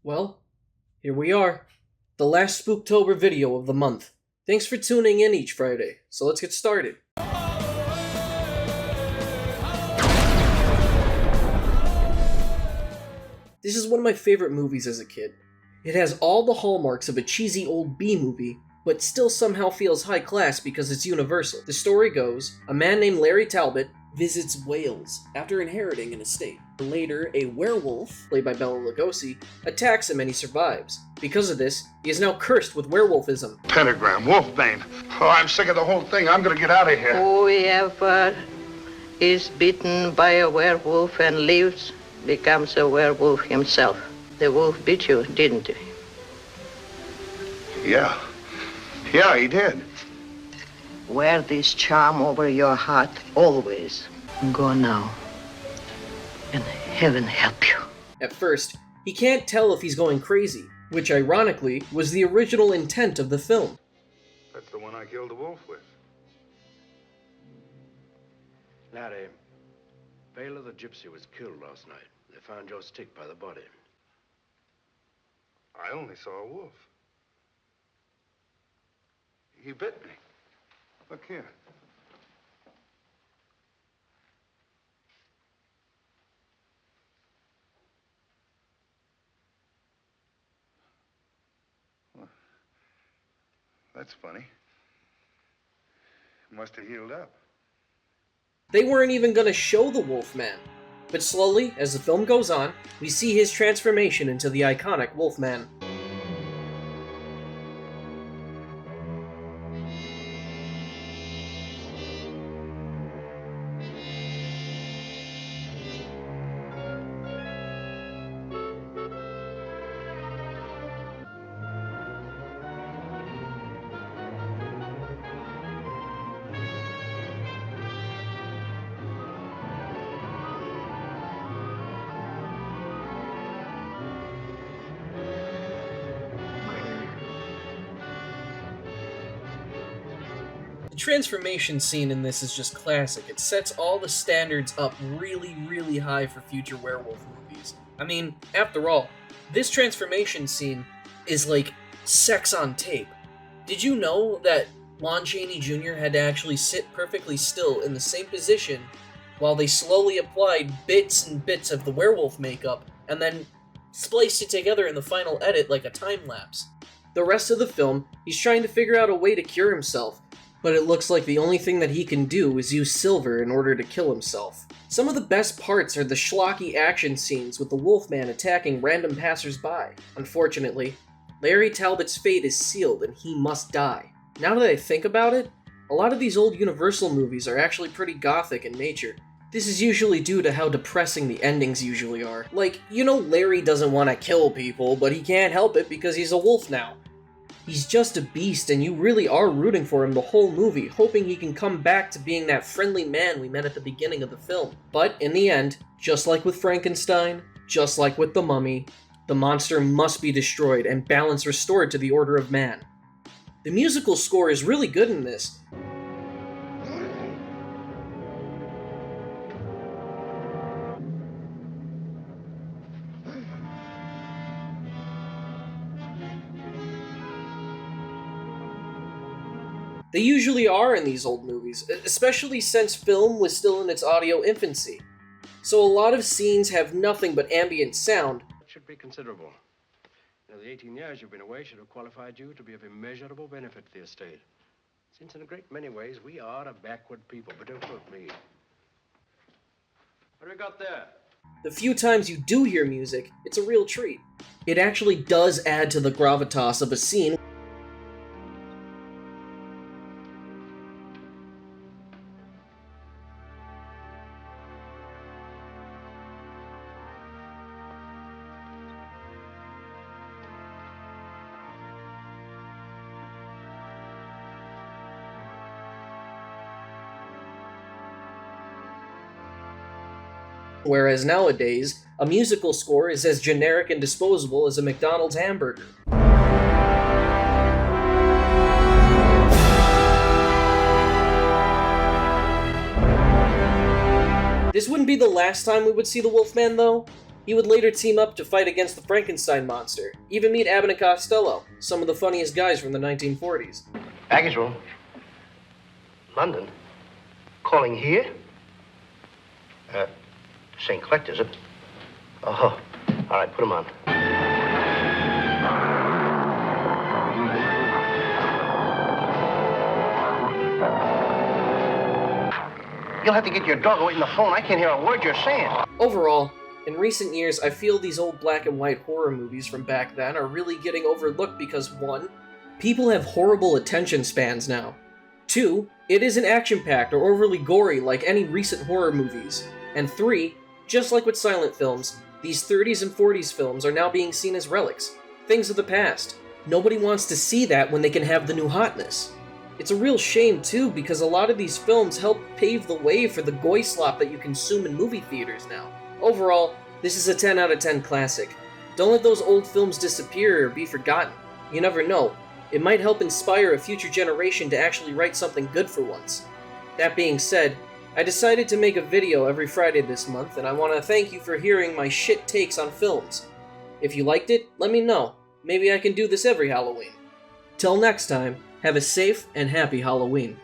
Well, here we are. The last Spooktober video of the month. Thanks for tuning in each Friday, so let's get started. This is one of my favorite movies as a kid. It has all the hallmarks of a cheesy old B-movie, but still somehow feels high class because it's universal. The story goes, a man named Larry Talbot visits Wales after inheriting an estate. Later, a werewolf, played by Bela Lugosi, attacks him and he survives. Because of this, he is now cursed with werewolfism. Pentagram, Wolfman. Oh, I'm sick of the whole thing. I'm gonna get out of here. Whoever is bitten by a werewolf and lives becomes a werewolf himself. The wolf bit you, didn't he? Yeah. Yeah, he did. Wear this charm over your heart always. Go now, and heaven help you. At first, he can't tell if he's going crazy, which ironically was the original intent of the film. That's the one I killed the wolf with. Larry, Bela the gypsy was killed last night. They found your stick by the body. I only saw a wolf. He bit me. Look here. Well, that's funny. Must have healed up. They weren't even gonna show the Wolfman. But slowly, as the film goes on, we see his transformation into the iconic Wolfman. The transformation scene in this is just classic. It sets all the standards up really, really high for future werewolf movies. I mean, after all, this transformation scene is like sex on tape. Did you know that Lon Chaney Jr. had to actually sit perfectly still in the same position while they slowly applied bits and bits of the werewolf makeup and then spliced it together in the final edit like a time-lapse? The rest of the film, he's trying to figure out a way to cure himself, but it looks like the only thing that he can do is use silver in order to kill himself. Some of the best parts are the schlocky action scenes with the Wolfman attacking random passersby. Unfortunately, Larry Talbot's fate is sealed and he must die. Now that I think about it, a lot of these old Universal movies are actually pretty gothic in nature. This is usually due to how depressing the endings usually are. Like, you know Larry doesn't want to kill people, but he can't help it because he's a wolf now. He's just a beast, and you really are rooting for him the whole movie, hoping he can come back to being that friendly man we met at the beginning of the film. But in the end, just like with Frankenstein, just like with the Mummy, the monster must be destroyed and balance restored to the order of man. The musical score is really good in this. They usually are in these old movies, especially since film was still in its audio infancy. So a lot of scenes have nothing but ambient sound. It should be considerable. Now, the 18 years you've been away should have qualified you to be of immeasurable benefit to the estate. Since in a great many ways, we are a backward people, but don't quote me. What do we got there? The few times you do hear music, it's a real treat. It actually does add to the gravitas of a scene. Whereas nowadays, a musical score is as generic and disposable as a McDonald's hamburger. This wouldn't be the last time we would see the Wolfman, though. He would later team up to fight against the Frankenstein monster, even meet Abbott and Costello, some of the funniest guys from the 1940s. Baggage room. London. Calling here? St. Clect, is it? Oh, all right, put him on. You'll have to get your dog away from the phone. I can't hear a word you're saying. Overall, in recent years, I feel these old black and white horror movies from back then are really getting overlooked because 1. People have horrible attention spans now. 2. It isn't action-packed or overly gory like any recent horror movies. And 3. Just like with silent films, these 30s and 40s films are now being seen as relics, things of the past. Nobody wants to see that when they can have the new hotness. It's a real shame, too, because a lot of these films help pave the way for the goy slop that you consume in movie theaters now. Overall, this is a 10 out of 10 classic. Don't let those old films disappear or be forgotten. You never know. It might help inspire a future generation to actually write something good for once. That being said, I decided to make a video every Friday this month, and I want to thank you for hearing my shit takes on films. If you liked it, let me know. Maybe I can do this every Halloween. Till next time, have a safe and happy Halloween.